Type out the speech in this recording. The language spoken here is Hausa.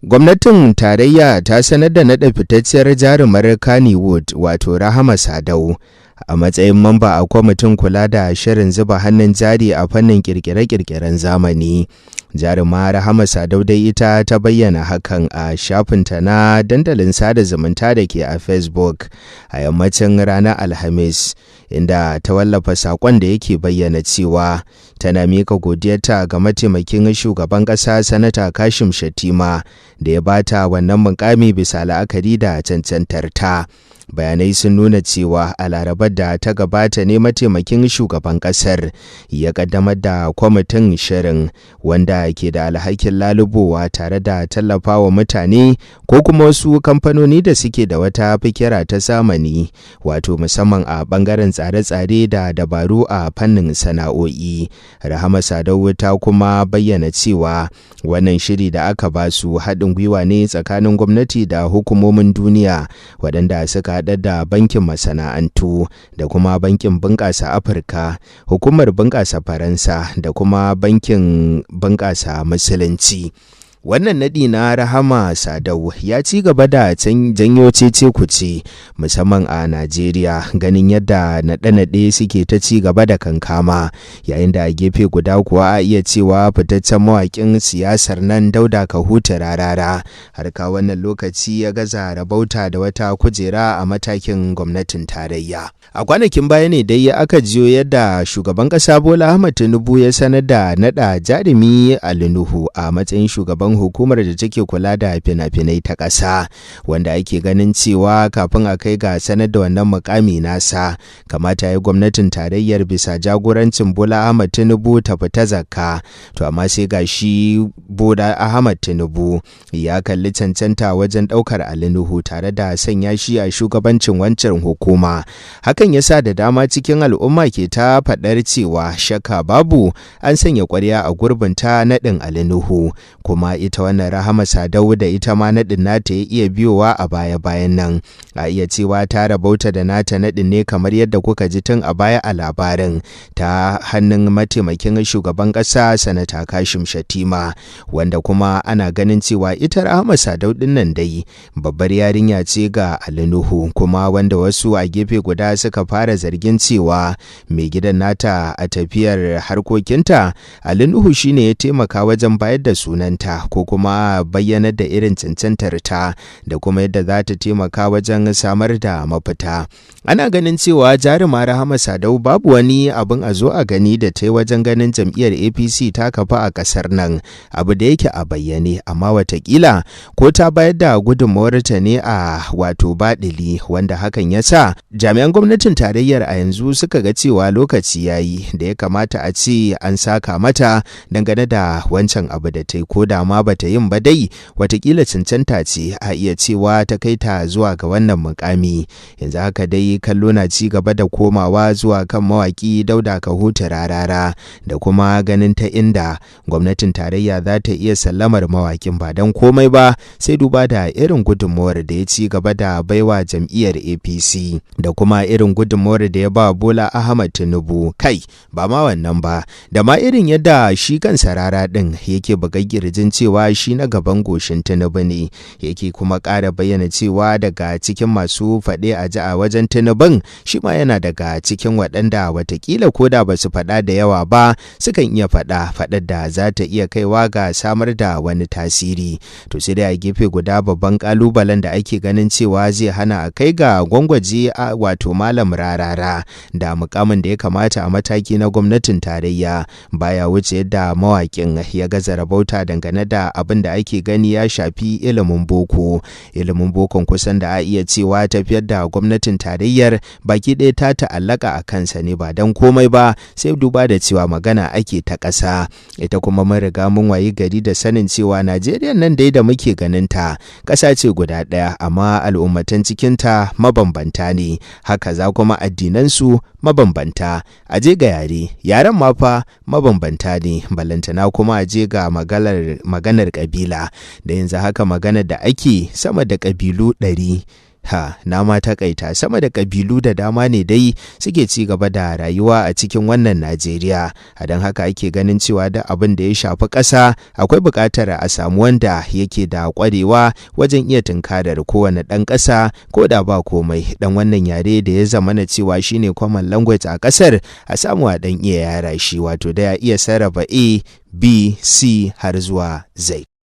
Gwamnatin tarayya ta sanar da naɗa fitacciyar jarumar Kannywood wato Rahama Sadau a matsayin mamba a kwamitin kula da shirin zuba hannun jari a fannin kirkire-kirkiren zamani. Jaruma Rahama Sadau dai ita ta bayyana hakan a shafinta na dandalin sada zumunta da ke a Facebook a yammacin ranar Alhamis, inda ta wallafa saƙon da yake bayyana cewa tana mika godiyarta ga mataimakin shugaban ƙasa Sanata Kashim Shettima da ya bata wannan mukami bisa la'akari da cancantarta. Bayanai sun nuna cewa a larabar da ta gabata ne mataimakin shugaban kasar ya kaddamar da kwamitin shirin wanda ke da alhakin lalubowa tare da tallafawa mutane ko kuma wasu kamfanoni da suke da wata fikira ta zamani, wato musamman a bangaren tsare-tsare da dabaru a fannin sana'o'i. Rahama Sadau ta kuma bayyana cewa wannan shiri da aka basu haɗin gwiwa ne tsakanin gwamnati da hukumomin duniya waɗanda suka haɗa da bankin masana'antu da kuma bankin bunƙasa Afirka, hukumar bunƙasa Faransa da kuma bankin bunƙasa Musulunci. Wannan naɗi na Rahama Sadau ya ci gaba da janyo cece-kuce musamman a Najeriya, ganin yadda naɗe-naɗe suke ta ci gaba da kankama, yayin da a gefe guda kuwa a iya cewa fitaccen mawaƙin siyasar nan Dauda Kahutu Rarara har ka wannan lokaci ya gaza rabauta da wata kujera a matakin gwamnatin tarayya. A kwanakin baya ne dai aka jiyo yadda shugaban ƙasa Bola Ahmed Tinubu ya sanar da naɗa jarumi Nuhu a matsayin shugaban hukumar da take kula da fina-finai ta ƙasa, wanda ake ganin cewa kafin a kai ga sanar da wannan mukami nasa kamata ya gwamnatin tarayyar bisa jagorancin Bola Ahmed Tinubu ta fita zakka. To amma sai ga shi Bola Ahmed Tinubu ya kalli cancanta wajen ɗaukar Nuhu tare da sanya shi a shugabancin wancan hukuma. Hakan ya sa da dama cikin al'umma ke ta faɗar cewa shakka babu an sanya ƙwarya a gurbinta naɗin Nuhu, kuma ita wannan Rahama Sadau da ita ma naɗin nata ya iya biyowa a baya-bayan nan. A iya cewa ta rabauta da nata naɗin ne kamar yadda kuka ji tun a baya a labarin, ta hannun mataimakin shugaban ƙasa Sanata Kashim Shettima, wanda kuma ana ganin cewa ita Rahama Sadau ɗin nan dai babbar yarinya ce ga Nuhu, kuma wanda wasu a gefe guda suka fara zargin cewa mai gidan nata a tafiyar harkokinta Nuhu shine ya taimaka wajen bayar da sunanta ko kuma bayyanar da irin cancantar ta da kuma yadda za ta taimaka wajen samar da mafita. Ana ganin cewa jaruma Rahama Sadau babu wani abin a zo a gani da ta yi wajen ganin jam'iyyar APC ta kafa a ƙasar nan, abu da yake a bayyane, amma watakila ko ta bayar da gudunmawarta ne a wato baɗili, wanda hakan ya sa jami'an gwamnatin tarayyar a yanzu suka ga cewa lokaci ya yi da ya kamata a ce an saka mata dangane da wancan abu da ta yi, ko da ma ba ta yin ba dai watakila cancanta ce a iya cewa ta kai ta zuwa ga wannan mukami. Yanzu haka dai kallo na ci gaba da komawa zuwa kan mawaki Dauda Kahutu Rarara da kuma ganin ta inda gwamnatin tarayya za ta iya sallamar mawakin, ba don komai ba sai duba da irin gudunmawar da ya ci gaba da baiwa jam'iyyar APC da kuma irin gudunmawar da ya ba Bola Ahmed Tinubu, kai ba ma wannan ba, da ma irin yadda shi kansa Rara din yake buga girjin cewa shi na gaban goshin Tinubu ne, yake kuma ƙara bayyana cewa daga cikin masu faɗe a ji a wajen Tinubun shi ma yana daga cikin waɗanda watakila ko da ba su faɗa da yawa ba sukan iya faɗar da za ta iya kaiwa ga samar da wani tasiri. To sai dai a gefe guda babban ƙalubalen da ake ganin cewa zai hana a kai ga gwangwaje wato Malam Rarara da mukamin da ya kamata a mataki na gwamnatin tarayya baya wuce yadda mawaƙin ya gaza rabauta dangane da abin da ake gani ya shafi ilimin boko. Ilimin bokon kusan da a iya cewa tafiyar da gwamnatin tarayyar baki ɗaya ta ta'allaka a kansa ne, ba don komai ba sai duba da cewa magana ake ta ƙasa. Ita kuma mun riga mun wayi gari da sanin cewa Najeriya nan dai da muke ganin ta ƙasa ce guda ɗaya, amma al'ummatan cikinta mabambanta ne, haka za kuma addinansu mabambanta, aje ga yaren ma fa mabambanta ne, balantana kuma aje ga maganar ƙabila da yanzu haka maganar da ake sama da ƙabilu 100 na ma takaita. Sama da kabilu da dama ne dai suke ci gaba da rayuwa a cikin wannan Najeriya. A don haka ake ganin cewa da abin da ya shafi ƙasa akwai buƙatar a samu wanda yake da ƙwarewa wajen iya tunkarar kowane ɗan ƙasa ko da ba komai ɗan wannan yare da ya zama na cewa shine common language a ƙasar, a samu a ɗan iya yara shi, wato da ya iya sarrafa A, B, C har zuwa Z.